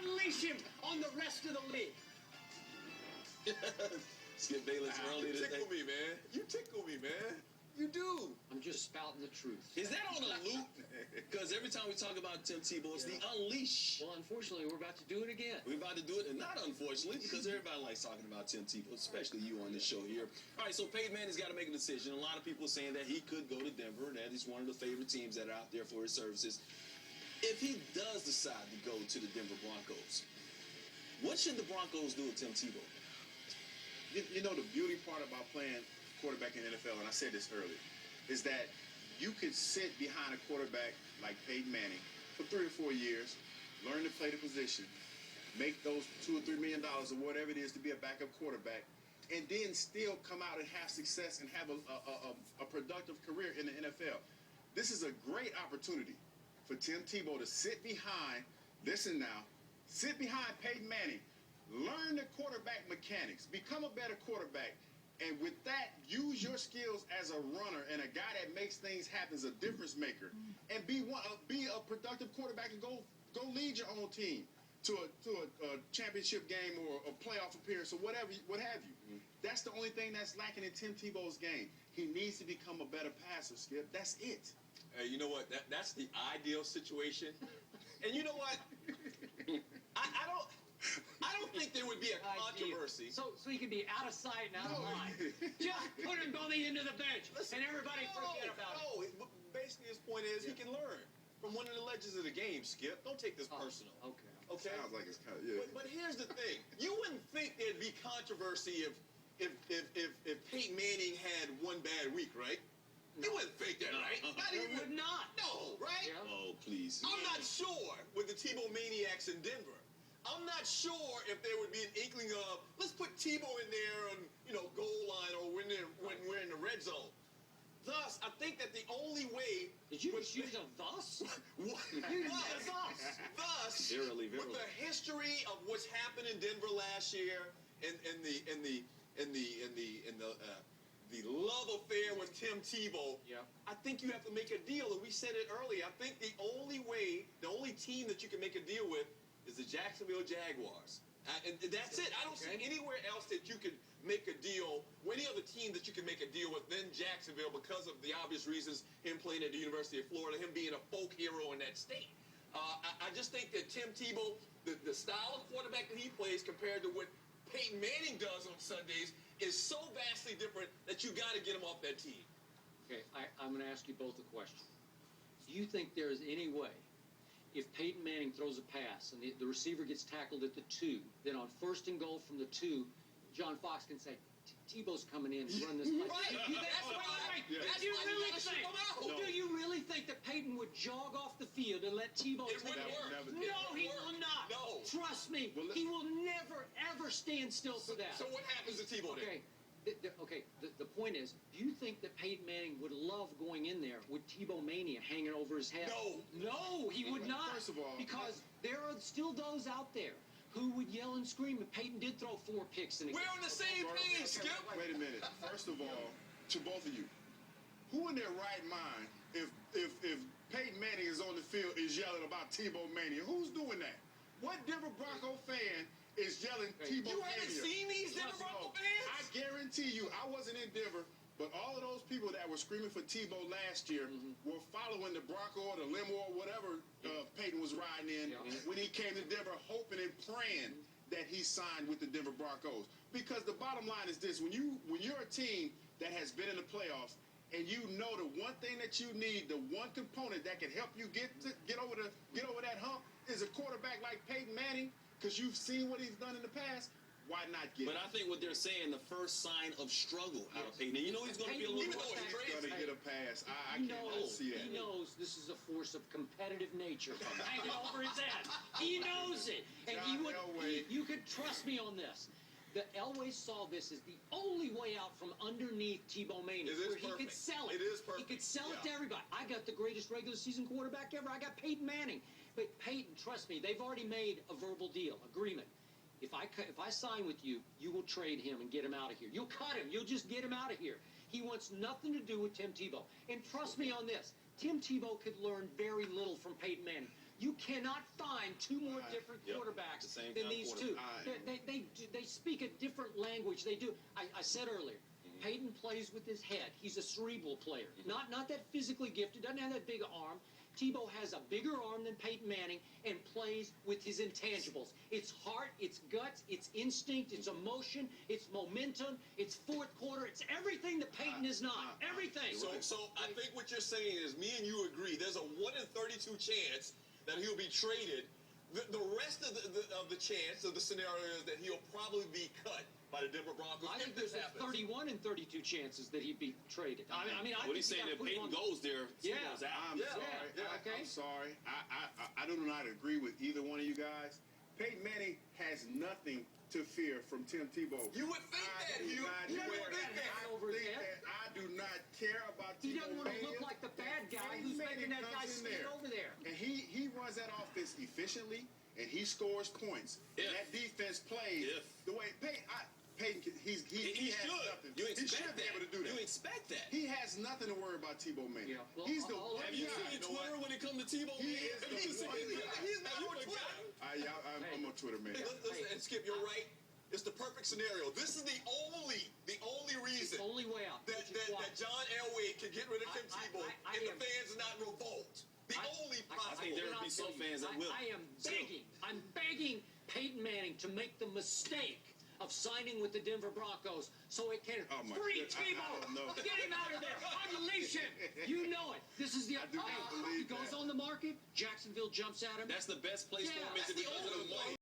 unleash him on the rest of the league. Skip Bayless earlier You today. tickle me, man. You tickle me, man. You do. I'm just spouting the truth. Is that on a loop? Because every time we talk about Tim Tebow, it's the unleash. Well, unfortunately, we're about to do it again. We're about to do it, and not unfortunately, because everybody likes talking about Tim Tebow, especially you on this show here. All right, so Peyton Manning's got to make a decision. A lot of people are saying that he could go to Denver, that he's one of the favorite teams that are out there for his services. If he does decide to go to the Denver Broncos, what should the Broncos do with Tim Tebow? You know, the beauty part about playing quarterback in the NFL, and I said this earlier, is that you could sit behind a quarterback like Peyton Manning for 3 or 4 years, learn to play the position, make those $2 or $3 million or whatever it is to be a backup quarterback, and then still come out and have success and have a productive career in the NFL. This is a great opportunity for Tim Tebow to sit behind, listen now, sit behind Peyton Manning, learn the quarterback mechanics, become a better quarterback, and with that, use your skills as a runner and a guy that makes things happen, is a difference maker, and be a productive quarterback and go lead your own team to a championship game or a playoff appearance or what have you. That's the only thing that's lacking in Tim Tebow's game. He needs to become a better passer, Skip. That's it. Hey, you know what? That's the ideal situation. And you know what? I don't think there would be a controversy. So he can be out of sight and out of mind. Just put him on the end of the bench, and everybody forget about it. No, basically his point is he can learn from one of the legends of the game, Skip. Don't take this personal. Okay. Okay? Sounds like it's kind of, yeah. But here's the thing. You wouldn't think there'd be controversy if Peyton Manning had one bad week, right? You wouldn't think that, right? Not even. Would not. No, right? Yeah. Oh, please. I'm not sure with the Tebow Maniacs in Denver. I'm not sure if there would be an inkling of, let's put Tebow in there on, goal line or when we're in the red zone. Thus, I think that the only way... Did you just use a thus? Thus, Verily. with the history of what's happened in Denver last year and the love affair with Tim Tebow, Yeah. I think you have to make a deal. And we said it earlier. I think the only team that you can make a deal with is the Jacksonville Jaguars. And that's it. I don't see anywhere else that you could make a deal, or any other team that you can make a deal with than Jacksonville because of the obvious reasons, him playing at the University of Florida, him being a folk hero in that state. I just think that Tim Tebow, the style of quarterback that he plays compared to what Peyton Manning does on Sundays is so vastly different that you got to get him off that team. Okay, I'm going to ask you both a question. Do you think there is any way, if Peyton Manning throws a pass and the receiver gets tackled at the 2, then on 1st and goal from the 2, John Fox can say, Tebow's coming in and run this play. Right. Do you really think that Peyton would jog off the field and let Tebow It take wouldn't work. No, he will not. No. Trust me, he will never, ever stand still for that. So what happens to Tebow then? Okay. The point is, do you think that Peyton Manning would love going in there with Tebow mania hanging over his head? No, he would not. First of all, because there are still those out there who would yell and scream if Peyton did throw 4 picks in a game. We're on the same page, Skip. Wait a minute. First of all, to both of you, who in their right mind, if Peyton Manning is on the field, is yelling about Tebow mania? Who's doing that? What Denver Bronco fan is yelling Tebow mania? You haven't seen these Denver Bronco fans? I guarantee you, I wasn't in Denver, but all of those people that were screaming for Tebow last year were following the Bronco or the limo or whatever Peyton was riding in when he came to Denver, hoping and praying that he signed with the Denver Broncos. Because the bottom line is this: when you're a team that has been in the playoffs and you know the one thing that you need, the one component that can help you get over that hump is a quarterback like Peyton Manning, because you've seen what he's done in the past. Why not get But it? I think what they're saying, the first sign of struggle out of Peyton, and you know he's going to be a little Even though bit he's He's going to get a pass. I cannot see that. He knows this is a force of competitive nature hanging over his head. He knows it. And you could trust me on this. The Elway saw this as the only way out from underneath Tebow Mania, It is where he could perfect. sell it. It is perfect. He could sell it to everybody. I got the greatest regular season quarterback ever. I got Peyton Manning. But Peyton, trust me, they've already made a verbal deal, agreement. If I sign with you, you will trade him and get him out of here. You'll cut him. You'll just get him out of here. He wants nothing to do with Tim Tebow. And trust me on this, Tim Tebow could learn very little from Peyton Manning. You cannot find two more different Yep. quarterbacks The same than kind of these two. quarterback. They speak a different language. They do. I said earlier, Peyton plays with his head. He's a cerebral player, not that physically gifted. Doesn't have that big arm. Tebow has a bigger arm than Peyton Manning and plays with his intangibles. It's heart, it's guts, it's instinct, it's emotion, it's momentum, it's fourth quarter, it's everything that Peyton is not. Everything. So I think what you're saying is me and you agree. There's a 1 in 32 chance that he'll be traded. The rest of the chance of the scenario is that he'll probably be cut by the Denver Broncos. I think if this there's happens. 31 and 32 chances that he'd be traded. I mean, I What think he's saying you that gotta put him Peyton on- goes there, Yeah. Tebow's out. I'm sorry. okay. I'm sorry. I do not agree with either one of you guys. Peyton Manning has nothing to fear from Tim Tebow. You would think that, Hugh. You would think that. over his head. I do not care about He Tebow doesn't want to Manning. look like the bad guy Peyton who's Manning making that comes guy in stand there. over there. And he runs that offense efficiently, and he scores points. And If. that defense plays If. the way Peyton. He He has should. nothing. You He expect should be that. able to do that. You expect that. He has nothing to worry about Tebow Manning. Yeah, well, He's the all one Have you guy. seen You know Twitter what? when it comes to Tebow? He man? is the He's one guy. He's not Have you on Twitter. forgotten? I'm on Twitter, man. Hey, listen, and Skip, you're right. It's the perfect scenario. This is the only reason Only way out. that John Elway can get rid of Tim Tebow and the fans not revolt. The only I think there will be some fans that will. I am begging Peyton Manning to make the mistake of signing with the Denver Broncos so it can Oh, my free goodness. I Tebow. don't know. Get him out of there. Unleash him. You know it. This is the I do not he believe goes that. on the market. Jacksonville jumps at him. That's the best place Yeah, for him that's is the because of the only money.